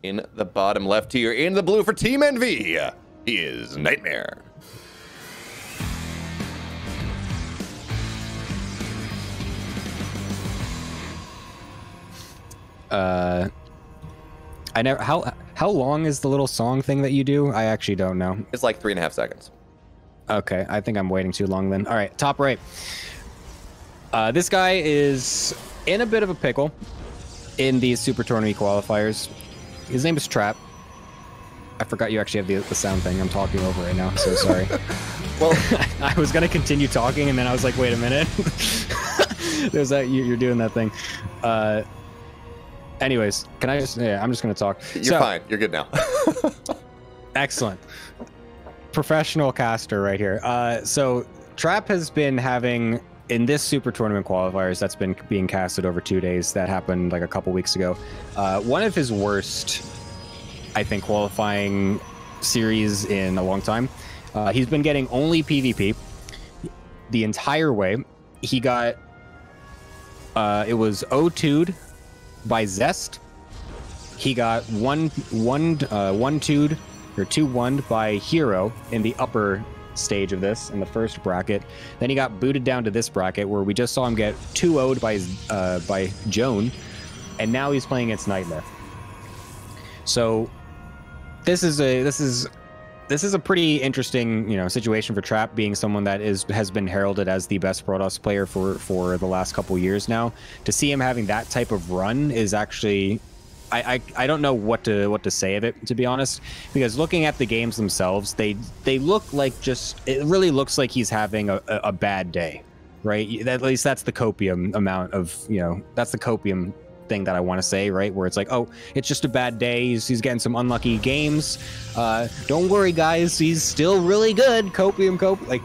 In the bottom left here, in the blue for Team Envy, he is Nightmare. I never. How long is the little song thing that you do? I actually don't know. It's like 3.5 seconds. Okay, I think I'm waiting too long then. All right, top right. This guy is in a bit of a pickle in these Super Tournament qualifiers. His name is Trap. I forgot you actually have the sound thing. I'm talking over right now. I'm so sorry. Well, I was gonna continue talking, and then I was like, wait a minute. There's that you're doing that thing. Anyways, can I just? Yeah, I'm just gonna talk. You're fine. You're good now. Excellent. Professional caster right here. So Trap has been having in this Super Tournament qualifiers that's been being casted over 2 days. That happened like a couple weeks ago. One of his worst, I think, qualifying series in a long time. He's been getting only PvP the entire way. He got it was 0-2'd by Zest. He got 1-2'd or 2-1'd by Hero in the upper stage of this in the first bracket. Then he got booted down to this bracket where we just saw him get 2-0'd by Zoun, and now he's playing against Nightmare. So this is a pretty interesting, you know, situation for Trap, being someone that has been heralded as the best Protoss player for the last couple years now. To see him having that type of run is actually, I don't know what to say of it, to be honest, because looking at the games themselves, they look like it really looks like he's having a bad day, right? At least that's the copium amount of, you know, that's the copium thing that I want to say, right? Where it's like, oh, it's just a bad day. He's getting some unlucky games. Don't worry, guys. He's still really good. Copium. Like,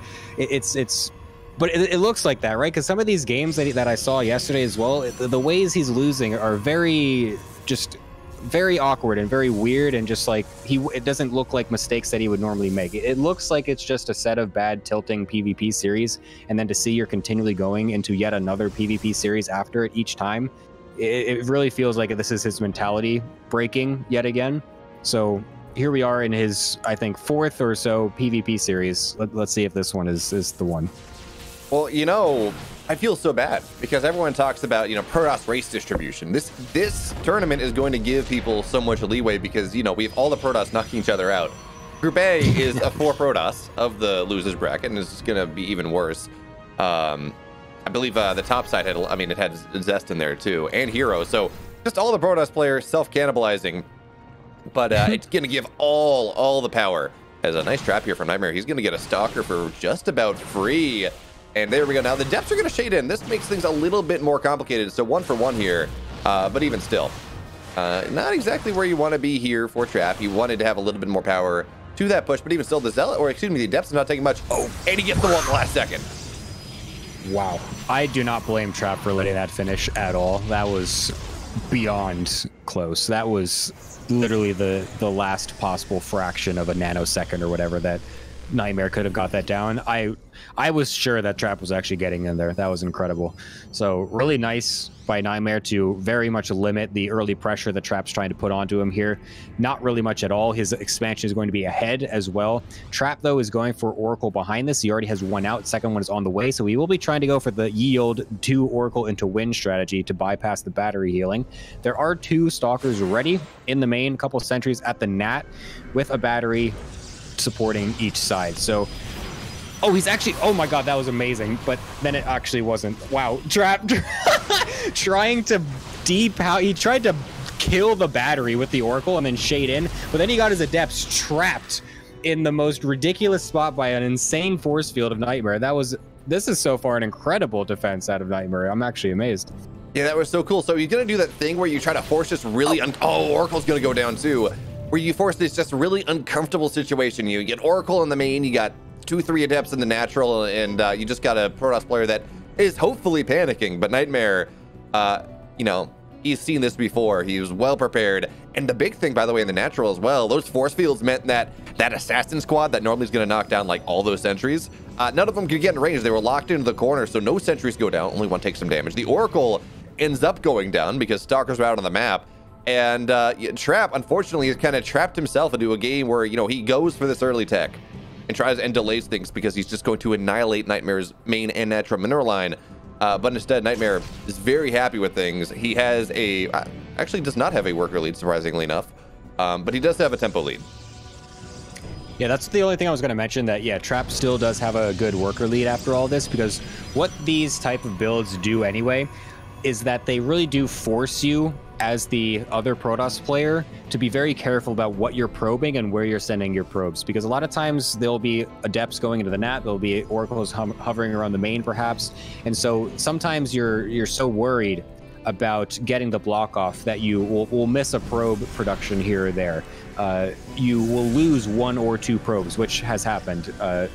but it looks like that, right? Because some of these games that I saw yesterday as well, the ways he's losing are very awkward and very weird, and just like it doesn't look like mistakes that he would normally make. It looks like it's just a set of bad tilting PvP series, and then to see you're continually going into yet another PvP series after it each time, it really feels like this is his mentality breaking yet again. So here we are in his, I think, 4th or so PvP series. Let's see if this one is the one. Well, you know, I feel so bad because everyone talks about, you know, Protoss race distribution. This tournament is going to give people so much leeway because, you know, we have all the Protoss knocking each other out. Group A is a 4 Protoss of the losers bracket, and it's going to be even worse. I believe the top side had, it had Zest in there too, and Hero. So just all the Protoss players self-cannibalizing, but it's going to give all the power. Has a nice trap here from Nightmare. He's going to get a Stalker for just about free. And there we go. Now the depths are going to shade in. This makes things a little bit more complicated. So 1 for 1 here, but even still, not exactly where you want to be here for Trap. He wanted to have a little bit more power to that push, but even still, the Zealot, or excuse me, the depths is not taking much. Oh, and he gets the one in the last second. Wow. I do not blame Trap for letting that finish at all. That was beyond close. That was literally the last possible fraction of a nanosecond or whatever that Nightmare could have got that down. I was sure that Trap was actually getting in there. That was incredible. So really nice by Nightmare to very much limit the early pressure that Trap's trying to put onto him here. Not really much at all. His expansion is going to be ahead as well. Trap, though, is going for Oracle behind this. He already has one out. Second one is on the way. So he will be trying to go for the yield 2 Oracle into win strategy to bypass the battery healing. There are 2 Stalkers ready in the main, couple sentries at the Nat with a battery supporting each side. So oh, he's actually, oh my god, that was amazing, but then it actually wasn't. Wow. Trap trying to he tried to kill the battery with the Oracle and then shade in, but then he got his Adepts trapped in the most ridiculous spot by an insane force field of Nightmare. This is so far an incredible defense out of Nightmare. I'm actually amazed. Yeah, that was so cool. So he's going to do that thing where you try to force this really, Oracle's going to go down too, where you force this just really uncomfortable situation. You get Oracle in the main, you got 2-3 Adepts in the natural, and you just got a Protoss player that is hopefully panicking. But Nightmare, you know, he's seen this before. He was well prepared. And the big thing, by the way, in the natural as well, those force fields meant that assassin squad that normally is going to knock down like all those sentries, none of them could get in range. They were locked into the corner, so no sentries go down. Only one takes some damage. The Oracle ends up going down because Stalkers are out on the map. And yeah, Trap, unfortunately, has kind of trapped himself into a game where, you know, he goes for this early tech and tries and delays things because he's just going to annihilate Nightmare's main and natural mineral line. But instead, Nightmare is very happy with things. He has a, actually does not have a worker lead, surprisingly enough, but he does have a tempo lead. Yeah, that's the only thing I was going to mention, that, yeah, Trap still does have a good worker lead after all this, because what these type of builds do anyway is that they really do force you as the other Protoss player to be very careful about what you're probing and where you're sending your probes, because a lot of times there'll be adepts going into the NAT, there'll be oracles hovering around the main perhaps, and so sometimes you're so worried about getting the block off that you will miss a probe production here or there. You will lose 1 or 2 probes, which has happened.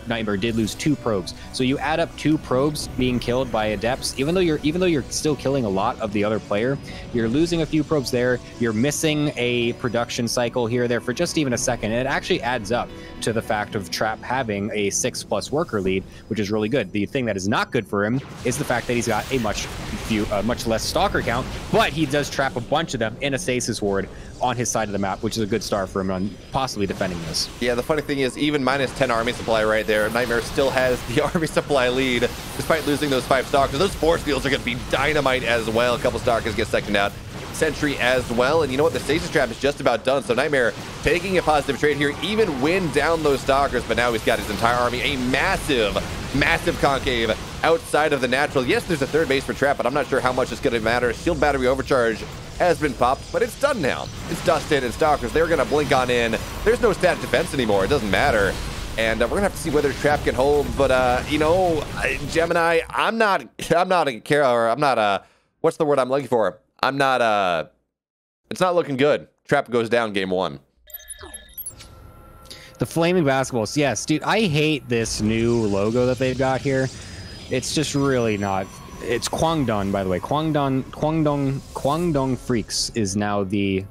Nightmare did lose 2 probes, so you add up 2 probes being killed by adepts. Even though you're still killing a lot of the other player, you're losing a few probes there. You're missing a production cycle here or there for just even a second, and it actually adds up to the fact of Trap having a 6+ worker lead, which is really good. The thing that is not good for him is the fact that he's got a much less stalker count, but he does trap a bunch of them in a stasis ward on his side of the map, which is a good start for him on possibly defending this. Yeah, the funny thing is, even minus 10 army supply right there, Nightmare still has the army supply lead, despite losing those 5 stalkers. Those force fields are going to be dynamite as well. A couple stalkers get seconded out. Sentry as well, and you know what? The stasis trap is just about done, so Nightmare taking a positive trade here, even win down those stalkers, but now he's got his entire army, a massive concave outside of the natural. Yes, there's a third base for Trap, but I'm not sure how much it's going to matter. Shield battery overcharge has been popped, but it's done now. It's dusted, and stalkers, they're going to blink on in. There's no static defense anymore. It doesn't matter. And we're gonna have to see whether Trap can hold, but you know, Gemini, I'm not what's the word I'm looking for? It's not looking good. Trap goes down game 1. The flaming basketballs, yes, dude, I hate this new logo that they've got here. It's just really not. It's Kwangdong, by the way. Kwangdong Freaks is now the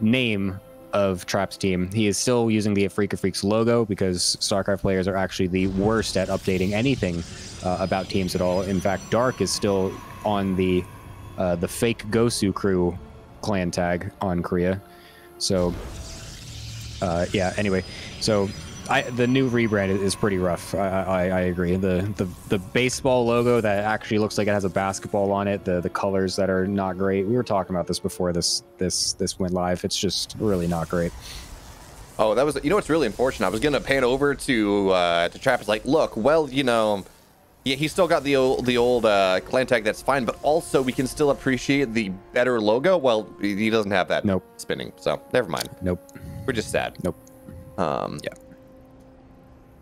name of Trap's team. He is still using the Africa Freaks logo because StarCraft players are actually the worst at updating anything about teams at all. In fact, Dark is still on the fake Gosu crew clan tag on Korea. So yeah, anyway, so the new rebrand is pretty rough. I agree. The baseball logo that actually looks like it has a basketball on it, the colors that are not great. We were talking about this before this went live. It's just really not great. Oh, that was, you know what's really unfortunate? I was gonna pan over to Trap. It's like, look, well, you know, yeah, he's still got the old clan tag, that's fine, but also we can still appreciate the better logo. Well, he doesn't have that. Nope. Spinning, so never mind. Nope. We're just sad. Nope. Yeah.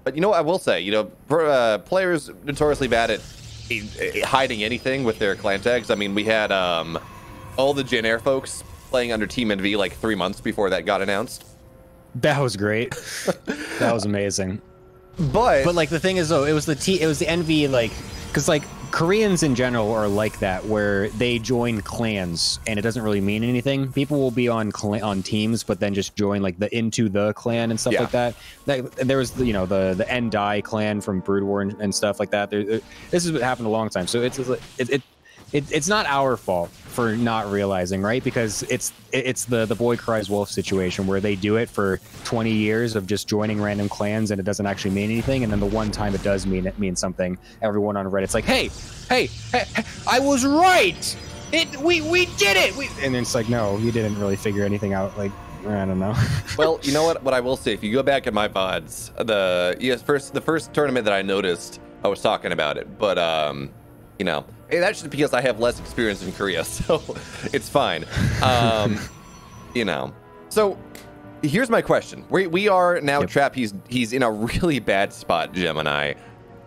But you know what I will say, you know, players notoriously bad at hiding anything with their clan tags. I mean, we had all the Jin Air folks playing under Team NV like 3 months before that got announced. That was great. That was amazing. But like the thing is though, it was the NV, like, because like Koreans in general are like that, where they join clans and it doesn't really mean anything. People will be on teams, but then just join like into the clan and stuff like that. There was the Endai clan from Brood War and stuff like that. This is what happened a long time. So it's not our fault for not realizing, right? Because it's the boy cries wolf situation where they do it for 20 years of just joining random clans and it doesn't actually mean anything, and then the one time it does mean something, everyone on Reddit's like, hey, I was right. We did it. And it's like, no, you didn't really figure anything out. Like, I don't know. Well, you know what I will say, if you go back in my VODs, the first tournament that I noticed, I was talking about it, but you know, that's just because I have less experience in Korea, so it's fine. You know, so here's my question. We are now Trap. He's in a really bad spot, Gemini,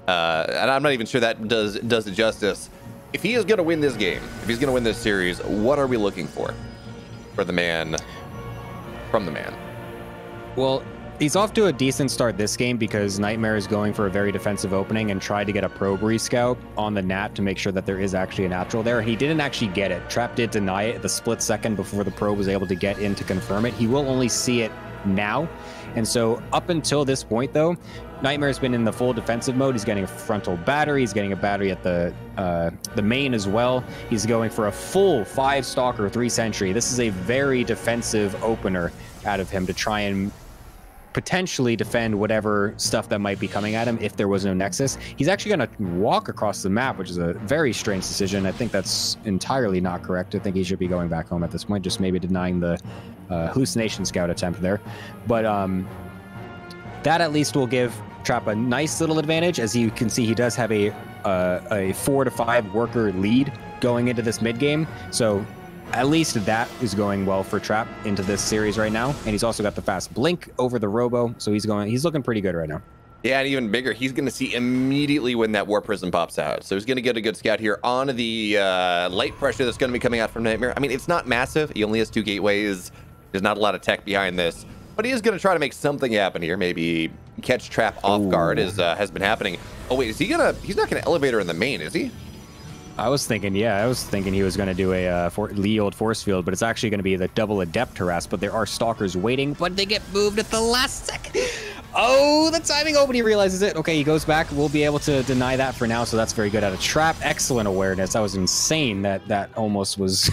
and I'm not even sure that does it justice. If he is going to win this game, if he's going to win this series, what are we looking for the man, from the man? Well, he's off to a decent start this game because Nightmare is going for a very defensive opening and tried to get a probe rescout on the nat to make sure that there is actually a natural there. He didn't actually get it. Trap did deny it the split second before the probe was able to get in to confirm it. He will only see it now. And so up until this point, though, Nightmare's been in the full defensive mode. He's getting a frontal battery. He's getting a battery at the main as well. He's going for a full 5 Stalker, 3 Sentry. This is a very defensive opener out of him to try and potentially defend whatever stuff that might be coming at him if there was no Nexus. He's actually going to walk across the map, which is a very strange decision. I think that's entirely not correct. I think he should be going back home at this point, just maybe denying the hallucination scout attempt there. But that at least will give Trap a nice little advantage. As you can see, he does have a 4 to 5 worker lead going into this mid game. So at least that is going well for Trap into this series right now. And he's also got the fast blink over the Robo. So he's looking pretty good right now. Yeah, and even bigger, he's going to see immediately when that War Prism pops out. So he's going to get a good scout here on the light pressure that's going to be coming out from Nightmare. I mean, it's not massive. He only has 2 gateways. There's not a lot of tech behind this. But he is going to try to make something happen here. Maybe catch Trap off guard, as has been happening. Oh, wait, he's not going to elevator in the main, is he? I was thinking he was going to do a Leold force field, but it's actually going to be the double adept harass. But there are stalkers waiting, but they get moved at the last second. Oh, the timing. Oh, but he realizes it. Okay, he goes back. We'll be able to deny that for now, so that's very good out of Trap. Excellent awareness. That was insane. That almost was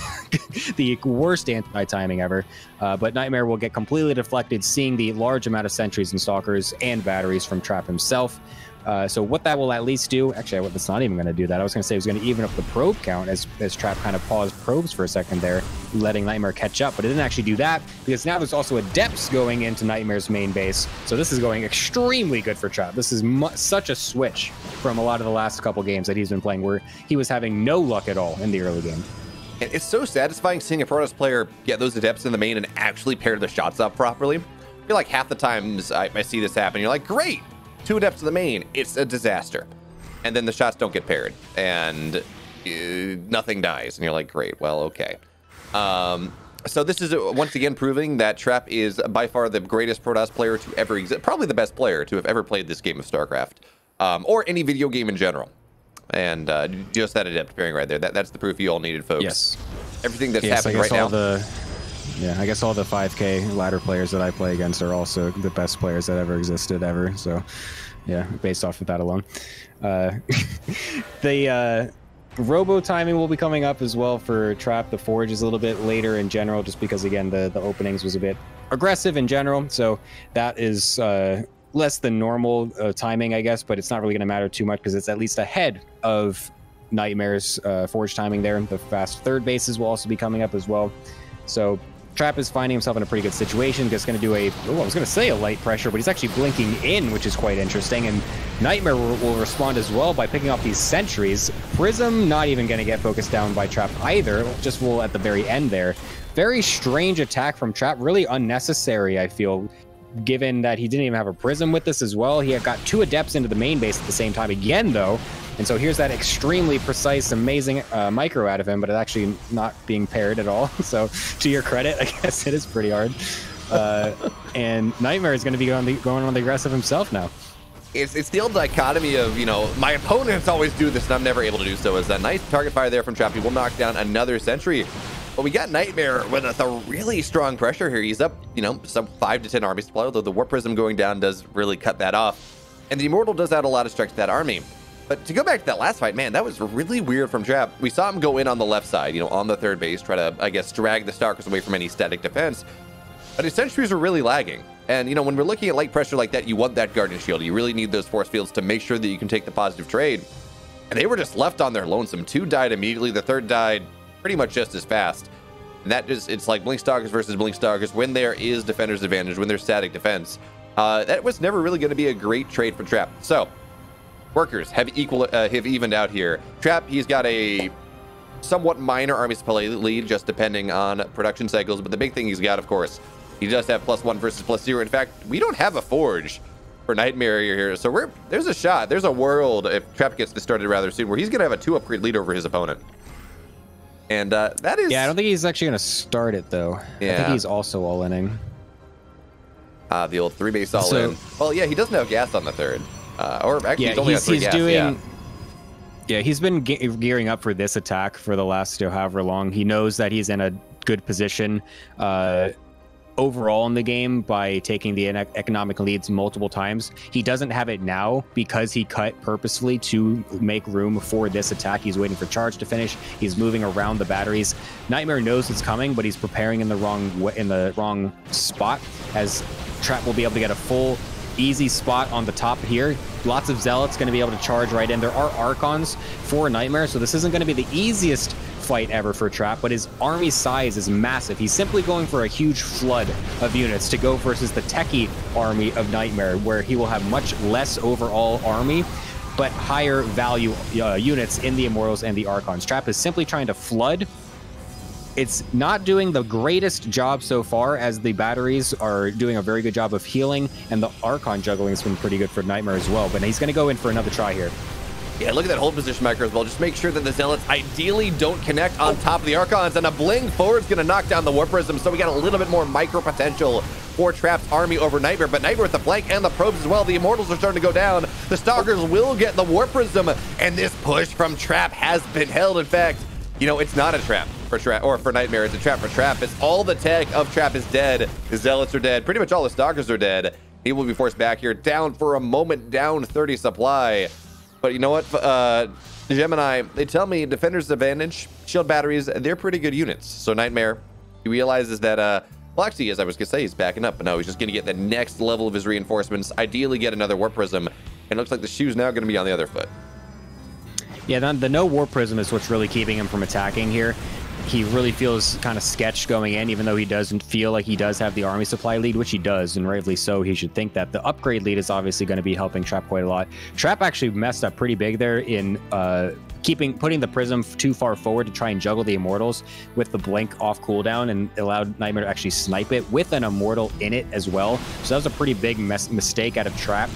the worst anti-timing ever. But Nightmare will get completely deflected, seeing the large amount of sentries and stalkers and batteries from Trap himself. So what that will at least do, actually, it's not even going to do that. I was going to say it was going to even up the probe count as Trap kind of paused probes for a second there, letting Nightmare catch up. But it didn't actually do that because now there's also Adepts going into Nightmare's main base. So this is going extremely good for Trap. This is such a switch from a lot of the last couple games that he's been playing where he was having no luck at all in the early game. And it's so satisfying seeing a Protoss player get those Adepts in the main and actually pair the shots up properly. I feel like half the times I see this happen, you're like, great! 2 Adepts to the main, it's a disaster. And then the shots don't get paired, and nothing dies. And you're like, great, well, okay. So this is once again proving that Trap is by far the greatest Protoss player to ever exist, probably the best player to have ever played this game of StarCraft, or any video game in general. And just that Adept pairing right there, that's the proof you all needed, folks. Yes. Everything that's happening right now. Yeah, I guess all the 5K ladder players that I play against are also the best players that ever existed ever. So, yeah, based off of that alone. The Robo timing will be coming up as well for Trap. The Forge is a little bit later in general, just because, again, the openings was a bit aggressive in general. So that is less than normal timing, I guess, but it's not really going to matter too much because it's at least ahead of Nightmare's Forge timing there. The fast third bases will also be coming up as well. So Trap is finding himself in a pretty good situation. He's going to do I was going to say a light pressure, but he's actually blinking in, which is quite interesting. And Nightmare will respond as well by picking off these sentries. Prism not even going to get focused down by Trap either, just will at the very end there. Very strange attack from Trap, really unnecessary, I feel, given that he didn't even have a Prism with this as well. He had got 2 Adepts into the main base at the same time again, though. And so here's that extremely precise, amazing micro out of him, but it's actually not being paired at all. So to your credit, I guess it is pretty hard. And Nightmare is going to be going on the aggressive himself now. It's the old dichotomy of, you know, my opponents always do this and I'm never able to do so. Is that nice target fire there from Trap. He will knock down another sentry. But we got Nightmare with a really strong pressure here. He's up, you know, some 5 to 10 armies to play, although the Warp Prism going down does really cut that off. And the Immortal does add a lot of strength to that army. But to go back to that last fight, man, that was really weird from Trap. We saw him go in on the left side, you know, on the third base, try to, I guess, drag the Stalkers away from any static defense. But his sentries are really lagging. And, you know, when we're looking at light pressure like that, you want that Guardian Shield. You really need those force fields to make sure that you can take the positive trade. And they were just left on their lonesome. 2 died immediately. The third died pretty much just as fast. And that just, it's like Blink Stalkers versus Blink Stalkers. When there is defender's advantage, when there's static defense, that was never really going to be a great trade for Trap. So, workers have evened out here. Trap, he's got a somewhat minor army supply lead, just depending on production cycles. But the big thing he's got, of course, he does have +1 versus +0. In fact, we don't have a Forge for Nightmare here. So there's a shot. There's a world, if Trap gets this started rather soon, where he's going to have a 2 upgrade lead over his opponent. And that is... Yeah, I don't think he's actually going to start it, though. Yeah. I think he's also all-inning. The old 3-base all-in. Well, yeah, he doesn't have gas on the third. Or actually, he's only got 3 gas. Yeah, he's been gearing up for this attack for the last however long. He knows that he's in a good position overall in the game by taking the economic leads multiple times. He doesn't have it now because he cut purposefully to make room for this attack. He's waiting for charge to finish. He's moving around the batteries. Nightmare knows it's coming, but he's preparing in the wrong spot, as Trap will be able to get a full easy spot on the top here. Lots of Zealots going to be able to charge right in. There are Archons for Nightmare, so this isn't going to be the easiest fight ever for Trap, but his army size is massive. He's simply going for a huge flood of units to go versus the techie army of Nightmare, where he will have much less overall army, but higher value units in the Immortals and the Archons. Trap is simply trying to flood. It's not doing the greatest job so far, as the batteries are doing a very good job of healing, and the Archon juggling has been pretty good for Nightmare as well, but he's going to go in for another try here. Yeah, look at that hold position micro as well. Just make sure that the Zealots ideally don't connect on top of the Archons, and a bling forward is going to knock down the Warp Prism, so we got a little bit more micro potential for Trap's army over Nightmare, but Nightmare with the flank and the probes as well. The Immortals are starting to go down. The Stalkers will get the Warp Prism, and this push from Trap has been held. In fact, you know, it's not a trap for Trap, or for Nightmare, it's a trap for Trap. It's all the tech of Trap is dead. The Zealots are dead. Pretty much all the Stalkers are dead. He will be forced back here, down for a moment, down 30 supply. But you know what, Gemini, they tell me Defender's advantage, shield batteries, they're pretty good units. So Nightmare, he realizes that, well, actually, as I was going to say, he's backing up, but no, he's just going to get the next level of his reinforcements, ideally get another Warp Prism, and it looks like the shoe's now going to be on the other foot. Yeah, the no Warp Prism is what's really keeping him from attacking here. He really feels kind of sketched going in, even though he doesn't feel like he does have the army supply lead, which he does, and rightfully so. He should think that the upgrade lead is obviously going to be helping Trap quite a lot. Trap actually messed up pretty big there in putting the Prism too far forward to try and juggle the Immortals with the blink off cooldown, and allowed Nightmare to actually snipe it with an Immortal in it as well. So that was a pretty big mistake out of Trap.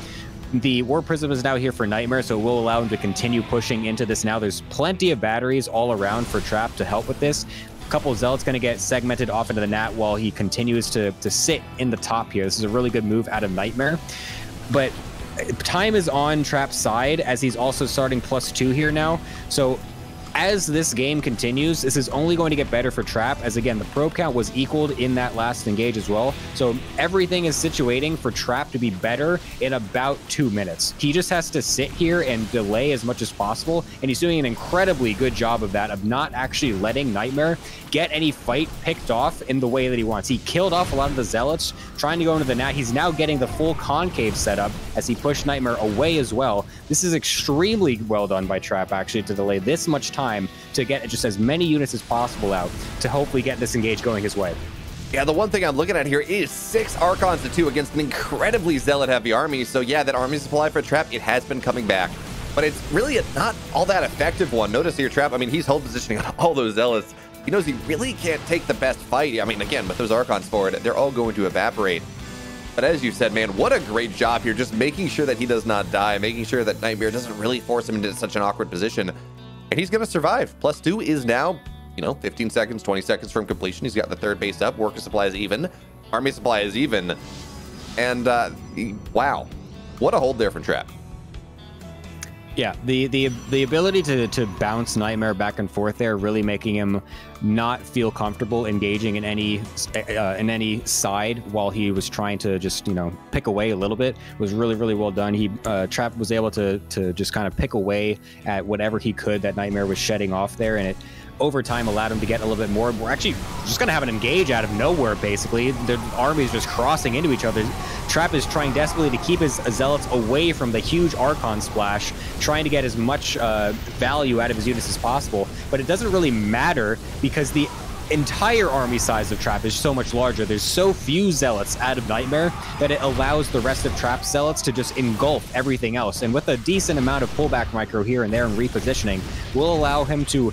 The Warp Prism is now here for Nightmare, so it will allow him to continue pushing into this now. There's plenty of batteries all around for Trap to help with this. A couple of Zealots going to get segmented off into the Nat while he continues to sit in the top here. This is a really good move out of Nightmare. But time is on Trap's side, as he's also starting +2 here now. So as this game continues, this is only going to get better for Trap, as again, the probe count was equaled in that last engage as well. So everything is situating for Trap to be better in about 2 minutes. He just has to sit here and delay as much as possible, and he's doing an incredibly good job of that, of not actually letting Nightmare get any fight picked off in the way that he wants. He killed off a lot of the Zealots trying to go into the Nat. He's now getting the full concave setup as he pushed Nightmare away as well. This is extremely well done by Trap, actually, to delay this much time to get just as many units as possible out to hopefully get this engage going his way. Yeah, the one thing I'm looking at here is 6 Archons to 2 against an incredibly Zealot-heavy army. So yeah, that army supply for Trap, it has been coming back, but it's really not all that effective one. Notice here, Trap, I mean, he's hold positioning on all those Zealots. He knows he really can't take the best fight. I mean, again, with those Archons forward, they're all going to evaporate. But as you said, man, what a great job here, just making sure that he does not die, making sure that Nightmare doesn't really force him into such an awkward position. And he's going to survive. +2 is now, you know, 15 seconds, 20 seconds from completion. He's got the third base up. Worker supply is even. Army supply is even. And, wow. What a hold there from Trap. Yeah, the ability to bounce Nightmare back and forth there, really making him not feel comfortable engaging in any side while he was trying to just, you know, pick away a little bit, was really, really well done. He Trap was able to just kind of pick away at whatever he could that Nightmare was shedding off there, and it over time allowed him to get a little bit more. We're actually just going to have an engage out of nowhere, basically. The armies just crossing into each other. Trap is trying desperately to keep his Zealots away from the huge Archon splash, trying to get as much value out of his units as possible. But it doesn't really matter, because the entire army size of Trap is so much larger. There's so few Zealots out of Nightmare that it allows the rest of Trap's Zealots to just engulf everything else. And with a decent amount of pullback micro here and there and repositioning, will allow him to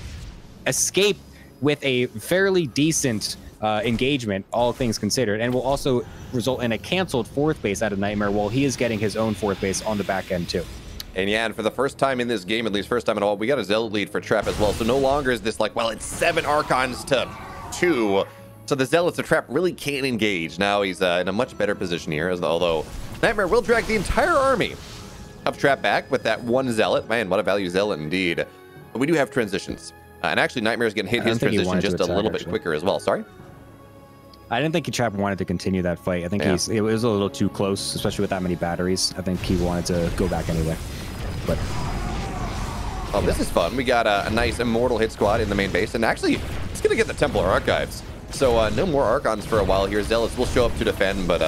escape with a fairly decent engagement, all things considered, and will also result in a canceled 4th base out of Nightmare, while he is getting his own 4th base on the back end too. And yeah, and for the first time in this game, at least first time at all, we got a Zealot lead for Trap as well. So no longer is this like, well, it's 7 Archons to 2. So the Zealots of Trap really can't engage. Now he's in a much better position here, although Nightmare will drag the entire army of Trap back with that 1 Zealot. Man, what a value Zealot indeed. But we do have transitions. And actually, Nightmare's getting hit his transition just a little bit quicker as well. Sorry? I didn't think Trap wanted to continue that fight. I think it was a little too close, especially with that many batteries. I think he wanted to go back anyway. But well, this is fun. We got a nice Immortal hit squad in the main base, and actually, it's going to get the Templar Archives. So no more Archons for a while here. Zealots will show up to defend, but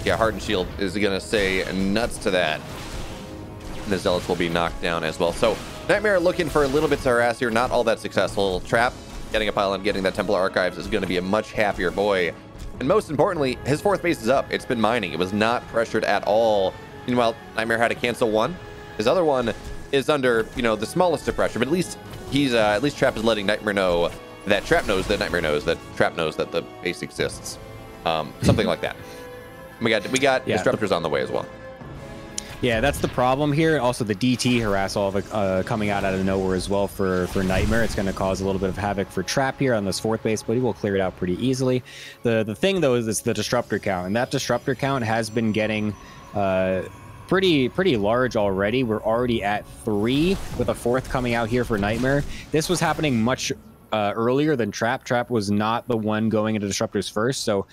yeah, Hardened Shield is going to say nuts to that. And the Zealots will be knocked down as well. So Nightmare looking for a little bit to harass here. Not all that successful. Trap getting a pylon, getting that Templar Archives is going to be a much happier boy. And most importantly, his fourth base is up. It's been mining. It was not pressured at all. Meanwhile, Nightmare had to cancel one. His other one is under, you know, the smallest of pressure, but at least he's at least Trap is letting Nightmare know that Trap knows that Nightmare knows that Trap knows that the base exists. Something like that. We got disruptors on the way as well. Yeah, that's the problem here. Also, the DT harass all of coming out of nowhere as well for Nightmare. It's going to cause a little bit of havoc for Trap here on this fourth base, but he will clear it out pretty easily. The thing though is the disruptor count, and that disruptor count has been getting pretty large already. We're already at 3 with a fourth coming out here for Nightmare. This was happening much earlier than Trap. Trap was not the one going into disruptors first, so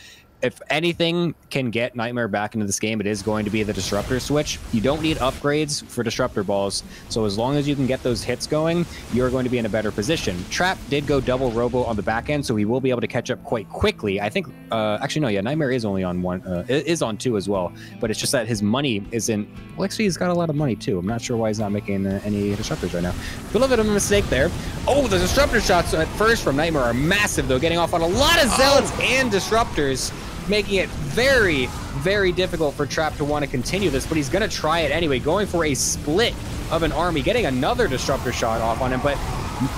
if anything can get Nightmare back into this game, it is going to be the disruptor switch. You don't need upgrades for disruptor balls, so as long as you can get those hits going, you're going to be in a better position. Trap did go double robo on the back end, so he will be able to catch up quite quickly. I think, actually no, yeah, Nightmare is only on 1, is on 2 as well, but it's just that his money isn't, well, actually he's got a lot of money too. I'm not sure why he's not making any disruptors right now. A little bit of a mistake there. Oh, the disruptor shots at first from Nightmare are massive though, getting off on a lot of Zealots and disruptors, making it very, very difficult for Trap to want to continue this, but he's going to try it anyway, going for a split of an army, getting another disruptor shot off on him, but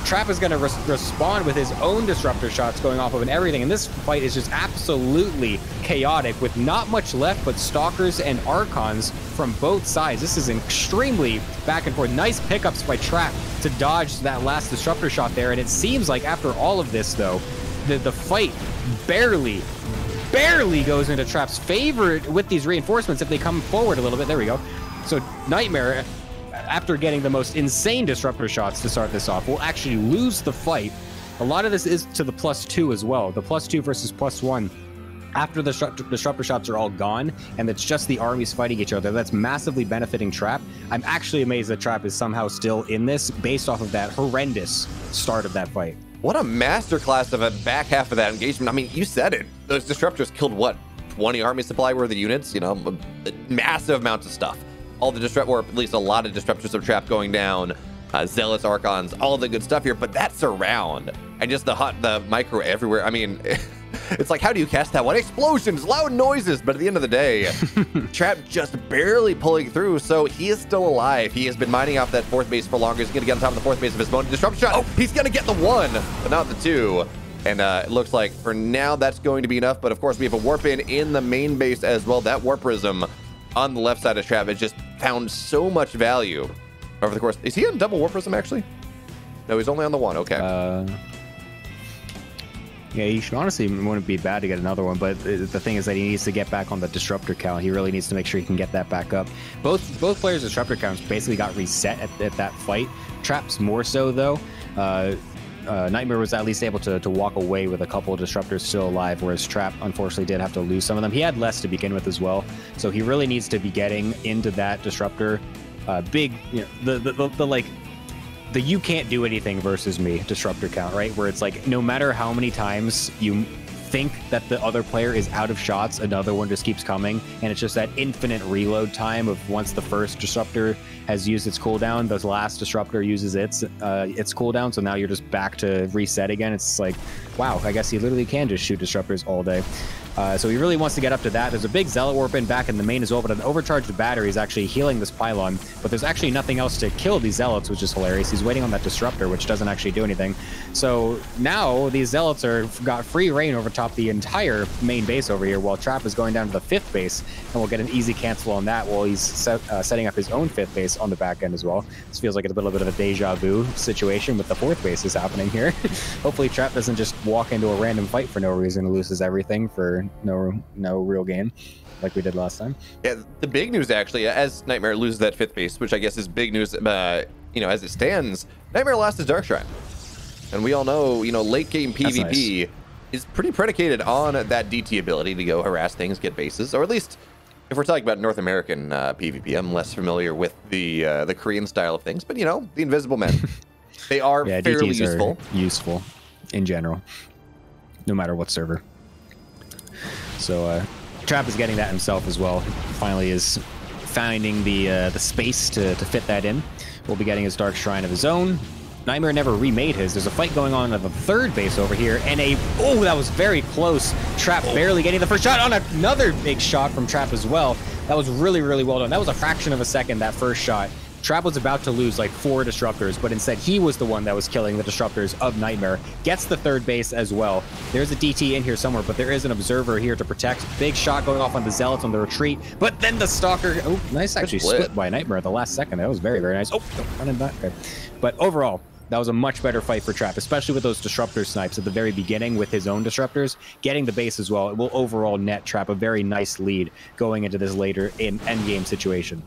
Trap is going to respond with his own disruptor shots going off of and everything, and this fight is just absolutely chaotic with not much left but Stalkers and Archons from both sides. This is extremely back and forth. Nice pickups by Trap to dodge that last disruptor shot there, and it seems like after all of this, though, the fight barely goes into Trap's favor with these reinforcements if they come forward a little bit. There we go. So Nightmare, after getting the most insane disruptor shots to start this off, will actually lose the fight. A lot of this is to the +2 as well. The +2 versus +1. After the disruptor shots are all gone and it's just the armies fighting each other, that's massively benefiting Trap. I'm actually amazed that Trap is somehow still in this based off of that horrendous start of that fight. What a masterclass of a back half of that engagement. I mean, you said it. Those disruptors killed, what, 20 army supply worth of units? You know, massive amounts of stuff. All the or at least a lot of disruptors of Trap going down, Zealots, Archons, all the good stuff here. But that surround and just the micro everywhere. I mean, it's like, how do you cast that one? Explosions, loud noises. But at the end of the day, Trap just barely pulling through. So he is still alive. He has been mining off that fourth base for longer. He's going to get on top of the fourth base of his own disruption shot. Oh, he's going to get the 1, but not the 2. And it looks like for now that's going to be enough. But of course, we have a warp in the main base as well. That warp prism on the left side of Trap has just found so much value over the course. Is he on double warp prism actually? No, he's only on the 1. Okay. Yeah, he should honestly wouldn't be bad to get another one, but the thing is that he needs to get back on the disruptor count. He really needs to make sure he can get that back up. Both players' disruptor counts basically got reset at that fight. Trap's more so though. Nightmare was at least able to walk away with a couple of disruptors still alive, whereas Trap unfortunately did have to lose some of them. He had less to begin with as well, so he really needs to be getting into that disruptor. Big, you know, the you can't do anything versus me disruptor count, right? Where it's like no matter how many times you think that the other player is out of shots, another one just keeps coming, and it's just that infinite reload time of once the first disruptor has used its cooldown, the last disruptor uses its cooldown, so now you're just back to reset again. It's like, wow, I guess you literally can just shoot disruptors all day. So he really wants to get up to that. There's a big Zealot warp in back in the main as well, but an overcharged battery is actually healing this pylon, but there's actually nothing else to kill these Zealots, which is hilarious. He's waiting on that disruptor, which doesn't actually do anything. So now these Zealots got free reign over top the entire main base over here, while Trap is going down to the 5th base, and we'll get an easy cancel on that while he's setting up his own 5th base on the back end as well. This feels like a little bit of a deja vu situation with the 4th base is happening here. Hopefully Trap doesn't just walk into a random fight for no reason and loses everything for no real gain like we did last time. Yeah, the big news actually, as Nightmare loses that 5th base, which I guess is big news, you know, as it stands, Nightmare lost his Dark Shrine. And we all know, you know, late game PvP, is pretty predicated on that DT ability to go harass things, get bases, or at least if we're talking about North American PvP. I'm less familiar with the Korean style of things, but you know, the Invisible Men, they are fairly DTs useful. Are useful in general, no matter what server. So Trap is getting that himself as well. Finally is finding the space to fit that in. We'll be getting his Dark Shrine of his own. Nightmare never remade his. There's a fight going on at the third base over here, and that was very close. Trap barely getting the first shot on another big shot from Trap as well. That was really, really well done. That was a fraction of a second, that first shot. Trap was about to lose like 4 disruptors, but instead he was the one that was killing the disruptors of Nightmare. Gets the third base as well. There's a DT in here somewhere, but there is an observer here to protect. Big shot going off on the Zealots on the retreat, but then the Stalker, nice actually split by Nightmare at the last second. That was very, very nice. Running back. Okay. But overall, that was a much better fight for Trap, especially with those disruptor snipes at the very beginning with his own disruptors. Getting the base as well, it will overall net Trap a very nice lead going into this later in endgame situation.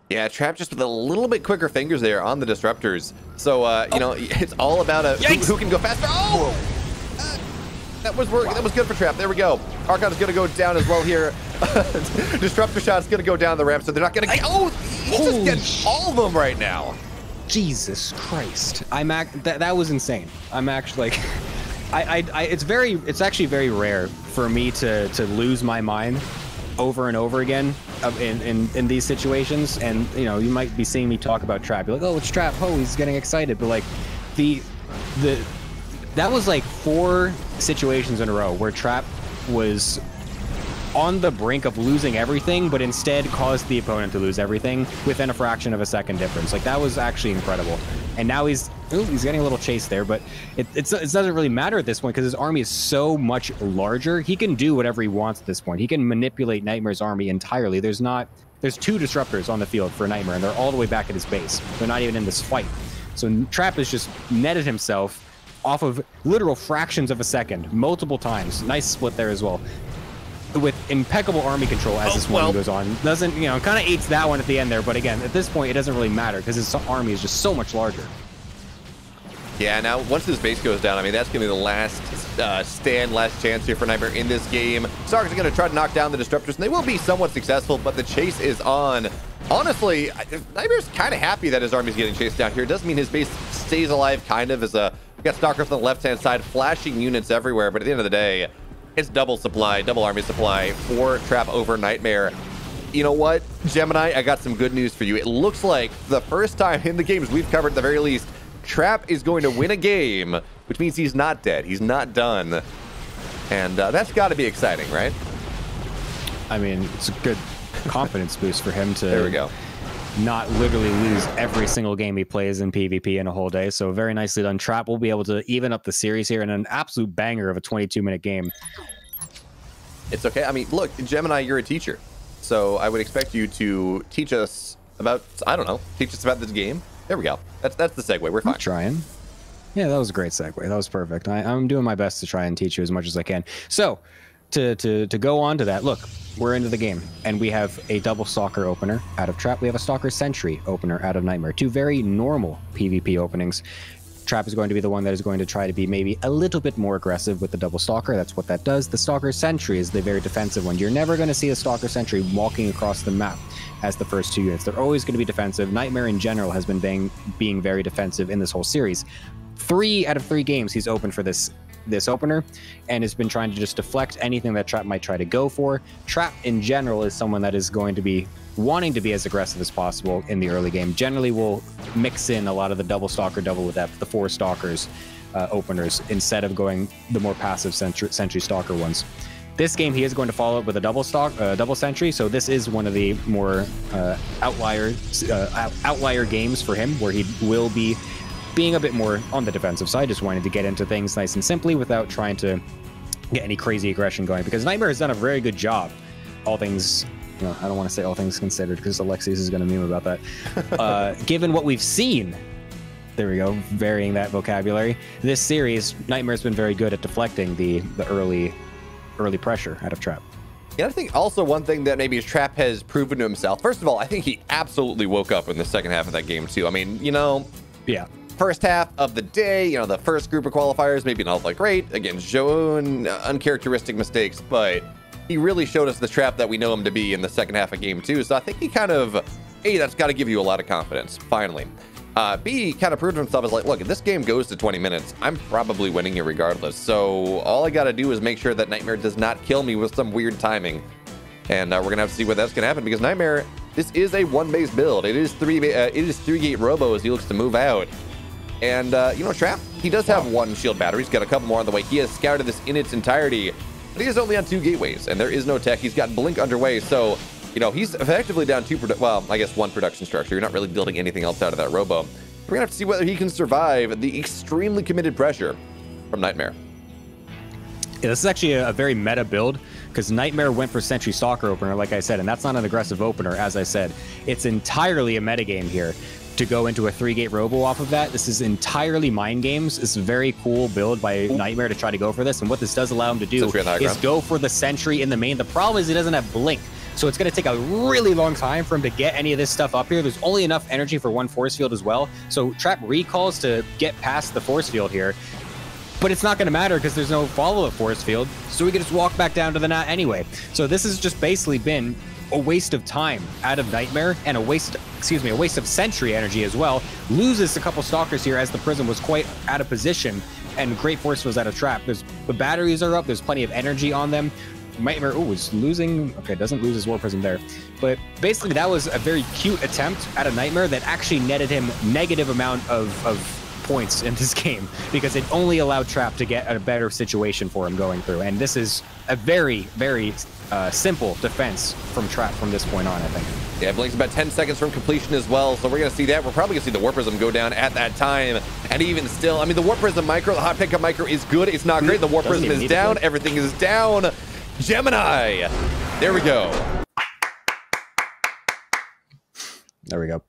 Yeah, Trap just with a little bit quicker fingers there on the disruptors. So, you know, it's all about who can go faster. Oh! That was good for Trap. There we go. Archon is going to go down as well here. Disruptor shot's going to go down the ramp, so they're not going to get... Oh! He's just getting all of them right now. Jesus Christ. That was insane. I'm actually like... It's actually very rare for me to lose my mind over and over again in these situations. And you know, you might be seeing me talk about Trap. You're like, oh, it's Trap. Oh, he's getting excited. But like that was like 4 situations in a row where Trap was on the brink of losing everything, but instead caused the opponent to lose everything within a fraction of a second difference. Like, that was actually incredible. And now he's getting a little chase there, but it doesn't really matter at this point because his army is so much larger. He can do whatever he wants at this point. He can manipulate Nightmare's army entirely. There's 2 disruptors on the field for Nightmare, and they're all the way back at his base. They're not even in this fight. So Trap has just netted himself off of literal fractions of a second, multiple times. Nice split there as well, with impeccable army control as this one goes on. Doesn't, you know, kind of eats that one at the end there, but again, at this point, it doesn't really matter because his army is just so much larger. Yeah, now, once this base goes down, I mean, that's going to be the last last chance here for Nightmare in this game. Starks are going to try to knock down the disruptors, and they will be somewhat successful, but the chase is on. Honestly, Nightmare's kind of happy that his army's getting chased down here. It does mean his base stays alive, kind of, as we got StarCraft on the left-hand side, flashing units everywhere, but at the end of the day, it's double army supply for Trap over Nightmare. You know what, Gemini, I got some good news for you. It looks like the first time in the games we've covered, at the very least, Trap is going to win a game, which means he's not dead. He's not done. And that's got to be exciting, right? I mean, it's a good confidence boost for him to there we go. Not literally lose every single game he plays in PvP in a whole day. So very nicely done. Trap will be able to even up the series here in an absolute banger of a 22-minute game. It's okay. I mean, look, Gemini, you're a teacher. So I would expect you to teach us about, I don't know, teach us about this game. There we go. That's the segue. We're fine. I'm trying. Yeah, that was a great segue. That was perfect. I'm doing my best to try and teach you as much as I can. So to go on to that, look, we're into the game, and we have a double Stalker opener out of Trap. We have a Stalker Sentry opener out of Nightmare. 2 very normal PvP openings. Trap is going to be the one that is going to try to be maybe a little bit more aggressive with the double Stalker. That's what that does. The Stalker Sentry is the very defensive one. You're never going to see a Stalker Sentry walking across the map as the first 2 units. They're always going to be defensive. Nightmare in general has been being very defensive in this whole series. 3 out of 3 games he's opened for this opener and has been trying to just deflect anything that Trap might try to go for. Trap in general is someone that is going to be wanting to be as aggressive as possible in the early game. Generally will mix in a lot of the double Stalker, double Adept, the 4 Stalkers openers instead of going the more passive Sentry Stalker ones. This game he is going to follow up with a double Sentry, so this is one of the more outlier games for him where he will be being a bit more on the defensive side, just wanting to get into things nice and simply without trying to get any crazy aggression going, because Nightmare has done a very good job, all things, you know, I don't want to say all things considered because Alexius is going to meme about that. Given what we've seen, there we go, varying that vocabulary, this series, Nightmare's been very good at deflecting the early pressure out of Trap. Yeah, I think also one thing that maybe Trap has proven to himself, first of all, I think he absolutely woke up in the second half of that game too. I mean, you know, yeah, first half of the day, you know, the first group of qualifiers, maybe not like great. Again, Zoun, uncharacteristic mistakes, but he really showed us the trap that we know him to be in the second half of game 2. So I think he kind of, A, that's got to give you a lot of confidence, finally. B, kind of proved himself as like, look, if this game goes to 20 minutes, I'm probably winning it regardless. So all I got to do is make sure that Nightmare does not kill me with some weird timing. And we're going to have to see what that's going to happen, because Nightmare, this is a one-base build. It is 3-gate robo as he looks to move out. And, you know, Trap, he does have one shield battery. He's got a couple more on the way. He has scouted this in its entirety, but he is only on 2 gateways, and there is no tech. He's got Blink underway, so, you know, he's effectively down 2, well, I guess 1 production structure. You're not really building anything else out of that robo. We're going to have to see whether he can survive the extremely committed pressure from Nightmare. Yeah, this is actually a very meta build, because Nightmare went for Sentry Stalker opener, like I said, and that's not an aggressive opener, as I said. It's entirely a metagame here to go into a 3-gate robo off of that. This is entirely mind games. It's a very cool build by Nightmare to try to go for this, and what this does allow him to do is go for the Sentry in the main. The problem is he doesn't have Blink, so it's going to take a really long time for him to get any of this stuff up here. There's only enough energy for 1 force field as well, so Trap recalls to get past the force field here. But it's not going to matter because there's no follow-up force field, so we can just walk back down to the net anyway. So this has just basically been a waste of time out of Nightmare, and a waste of Sentry energy as well. Loses a couple Stalkers here as the Prism was quite out of position, and great force fields out of Trap. The batteries are up, there's plenty of energy on them. Nightmare, is losing, okay, doesn't lose his War Prism there. But basically that was a very cute attempt at a Nightmare that actually netted him negative amount of points in this game, because it only allowed Trap to get a better situation for him going through. And this is a very, very simple defense from Trap from this point on, I think. Yeah, Blink's about 10 seconds from completion as well, so we're going to see that. We're probably going to see the Warp Prism go down at that time. And even still, I mean, the Warp Prism micro, the hot pickup micro is good. It's not great. The Warp Prism is down. Everything is down. Gemini. There we go. There we go.